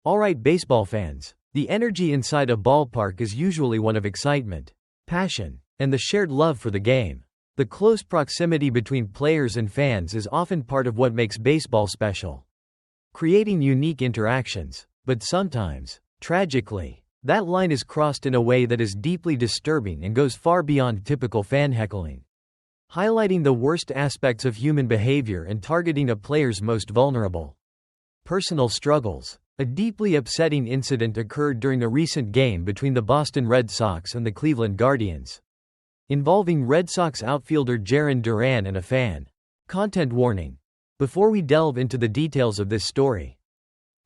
Alright, baseball fans. The energy inside a ballpark is usually one of excitement, passion, and the shared love for the game. The close proximity between players and fans is often part of what makes baseball special, creating unique interactions. But sometimes, tragically, that line is crossed in a way that is deeply disturbing and goes far beyond typical fan heckling, highlighting the worst aspects of human behavior and targeting a player's most vulnerable personal struggles. A deeply upsetting incident occurred during a recent game between the Boston Red Sox and the Cleveland Guardians, involving Red Sox outfielder Jarren Duran and a fan. Content warning. Before we delve into the details of this story,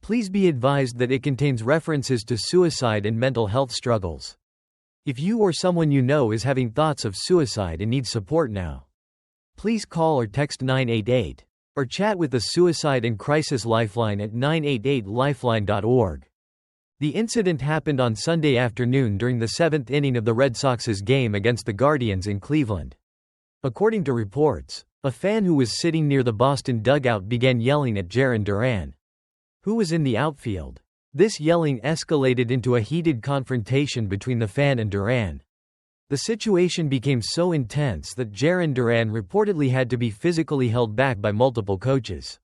please be advised that it contains references to suicide and mental health struggles. If you or someone you know is having thoughts of suicide and needs support now, please call or text 988. Or chat with the Suicide and Crisis Lifeline at 988lifeline.org. The incident happened on Sunday afternoon during the 7th inning of the Red Sox's game against the Guardians in Cleveland. According to reports, a fan who was sitting near the Boston dugout began yelling at Jarren Duran, who was in the outfield. This yelling escalated into a heated confrontation between the fan and Duran. The situation became so intense that Jarren Duran reportedly had to be physically held back by multiple coaches,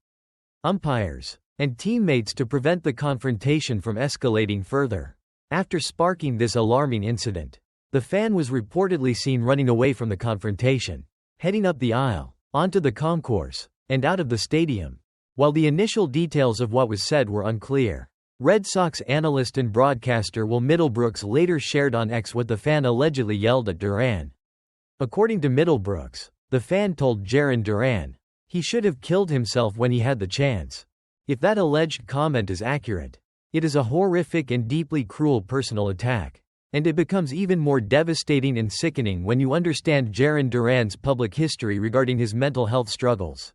umpires, and teammates to prevent the confrontation from escalating further. After sparking this alarming incident, the fan was reportedly seen running away from the confrontation, heading up the aisle, onto the concourse, and out of the stadium. While the initial details of what was said were unclear, Red Sox analyst and broadcaster Will Middlebrooks later shared on X what the fan allegedly yelled at Duran. According to Middlebrooks, the fan told Jarren Duran he should have killed himself when he had the chance. If that alleged comment is accurate, it is a horrific and deeply cruel personal attack. And it becomes even more devastating and sickening when you understand Jarren Duran's public history regarding his mental health struggles.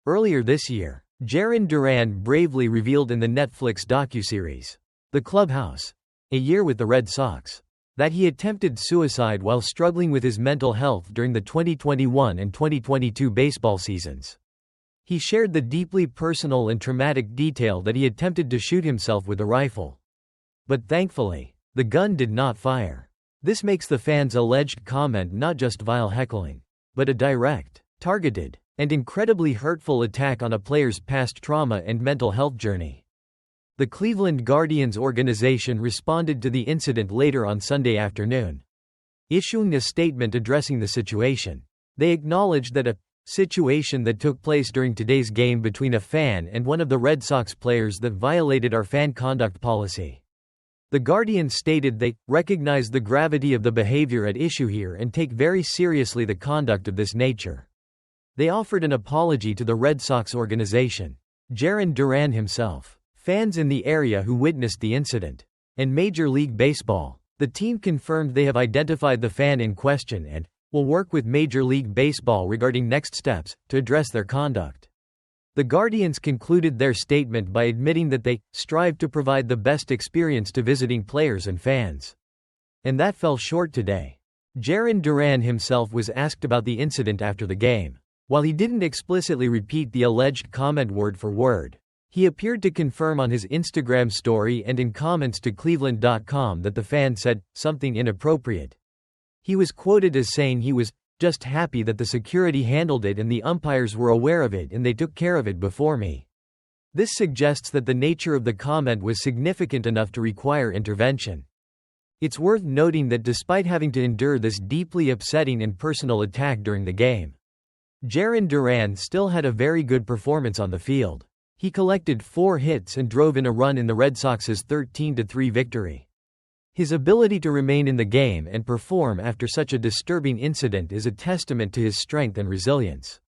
Earlier this year, Jarren Duran bravely revealed in the Netflix docuseries, The Clubhouse, A Year with the Red Sox, that he attempted suicide while struggling with his mental health during the 2021 and 2022 baseball seasons. He shared the deeply personal and traumatic detail that he attempted to shoot himself with a rifle. But thankfully, the gun did not fire. This makes the fan's alleged comment not just vile heckling, but a direct, targeted, and incredibly hurtful attack on a player's past trauma and mental health journey. The Cleveland Guardians organization responded to the incident later on Sunday afternoon, issuing a statement addressing the situation. They acknowledged that a situation that took place during today's game between a fan and one of the Red Sox players that violated our fan conduct policy. The Guardians stated they recognize the gravity of the behavior at issue here and take very seriously the conduct of this nature. They offered an apology to the Red Sox organization, Jarren Duran himself, fans in the area who witnessed the incident, and Major League Baseball. The team confirmed they have identified the fan in question and will work with Major League Baseball regarding next steps to address their conduct. The Guardians concluded their statement by admitting that they strive to provide the best experience to visiting players and fans. And that fell short today. Jarren Duran himself was asked about the incident after the game. While he didn't explicitly repeat the alleged comment word for word, he appeared to confirm on his Instagram story and in comments to Cleveland.com that the fan said something inappropriate. He was quoted as saying he was just happy that the security handled it and the umpires were aware of it and they took care of it before me. This suggests that the nature of the comment was significant enough to require intervention. It's worth noting that despite having to endure this deeply upsetting and personal attack during the game, Jarren Duran still had a very good performance on the field. He collected 4 hits and drove in a run in the Red Sox's 13-3 victory. His ability to remain in the game and perform after such a disturbing incident is a testament to his strength and resilience.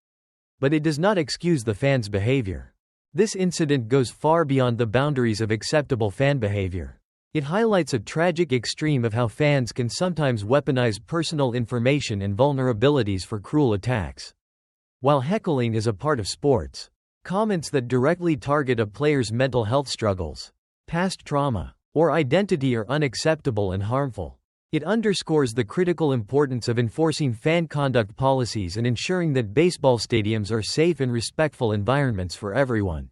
But it does not excuse the fans' behavior. This incident goes far beyond the boundaries of acceptable fan behavior. It highlights a tragic extreme of how fans can sometimes weaponize personal information and vulnerabilities for cruel attacks. While heckling is a part of sports, comments that directly target a player's mental health struggles, past trauma, or identity are unacceptable and harmful. It underscores the critical importance of enforcing fan conduct policies and ensuring that baseball stadiums are safe and respectful environments for everyone,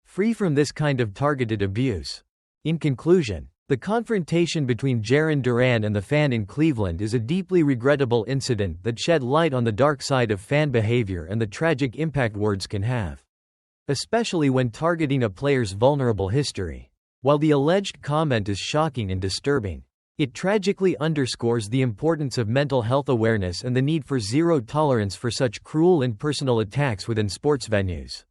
free from this kind of targeted abuse. In conclusion, the confrontation between Jarren Duran and the fan in Cleveland is a deeply regrettable incident that shed light on the dark side of fan behavior and the tragic impact words can have, especially when targeting a player's vulnerable history. While the alleged comment is shocking and disturbing, it tragically underscores the importance of mental health awareness and the need for zero tolerance for such cruel and personal attacks within sports venues.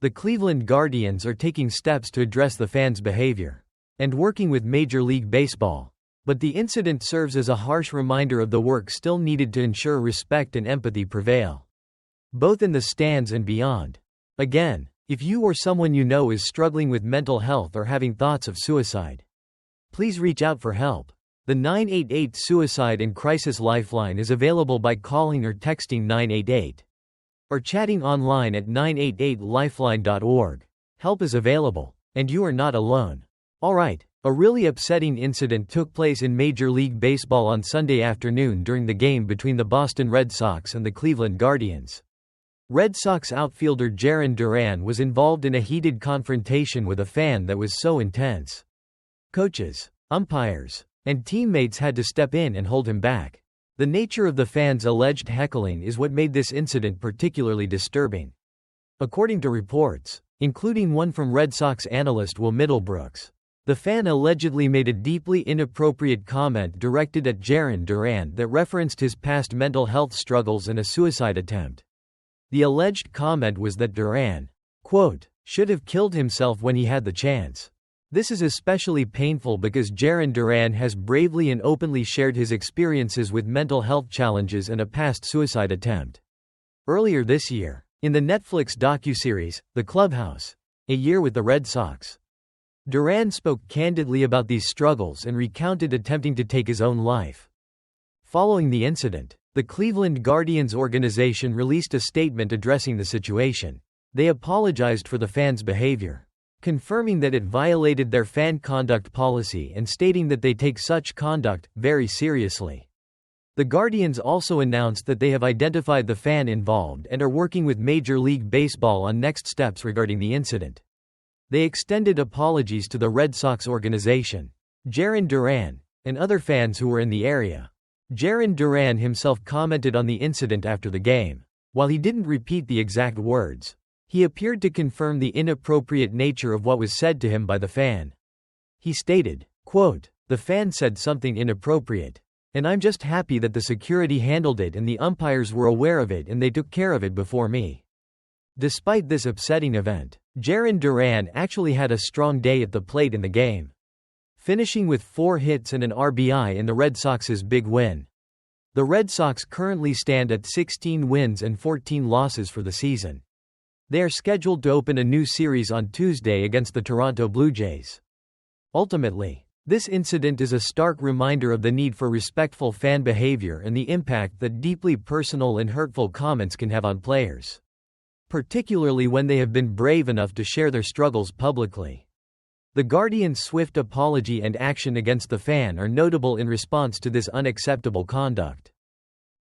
The Cleveland Guardians are taking steps to address the fans' behavior and working with Major League Baseball, but the incident serves as a harsh reminder of the work still needed to ensure respect and empathy prevail, both in the stands and beyond. Again, if you or someone you know is struggling with mental health or having thoughts of suicide, please reach out for help. The 988 Suicide and Crisis Lifeline is available by calling or texting 988 or chatting online at 988lifeline.org. Help is available, and you are not alone. Alright, a really upsetting incident took place in Major League Baseball on Sunday afternoon during the game between the Boston Red Sox and the Cleveland Guardians. Red Sox outfielder Jarren Duran was involved in a heated confrontation with a fan that was so intense. Coaches, umpires, and teammates had to step in and hold him back. The nature of the fan's alleged heckling is what made this incident particularly disturbing. According to reports, including one from Red Sox analyst Will Middlebrooks, the fan allegedly made a deeply inappropriate comment directed at Jarren Duran that referenced his past mental health struggles and a suicide attempt. The alleged comment was that Duran, quote, should have killed himself when he had the chance. This is especially painful because Jarren Duran has bravely and openly shared his experiences with mental health challenges and a past suicide attempt. Earlier this year, in the Netflix docuseries, The Clubhouse, A Year with the Red Sox, Duran spoke candidly about these struggles and recounted attempting to take his own life. Following the incident, the Cleveland Guardians organization released a statement addressing the situation. They apologized for the fans' behavior, confirming that it violated their fan conduct policy and stating that they take such conduct very seriously. The Guardians also announced that they have identified the fan involved and are working with Major League Baseball on next steps regarding the incident. They extended apologies to the Red Sox organization, Jarren Duran, and other fans who were in the area. Jarren Duran himself commented on the incident after the game. While he didn't repeat the exact words, he appeared to confirm the inappropriate nature of what was said to him by the fan. He stated, quote, the fan said something inappropriate, and I'm just happy that the security handled it and the umpires were aware of it and they took care of it before me. Despite this upsetting event, Jarren Duran actually had a strong day at the plate in the game, finishing with 4 hits and an RBI in the Red Sox's big win. The Red Sox currently stand at 16 wins and 14 losses for the season. They are scheduled to open a new series on Tuesday against the Toronto Blue Jays. Ultimately, this incident is a stark reminder of the need for respectful fan behavior and the impact that deeply personal and hurtful comments can have on players, particularly when they have been brave enough to share their struggles publicly. The Guardians' swift apology and action against the fan are notable in response to this unacceptable conduct.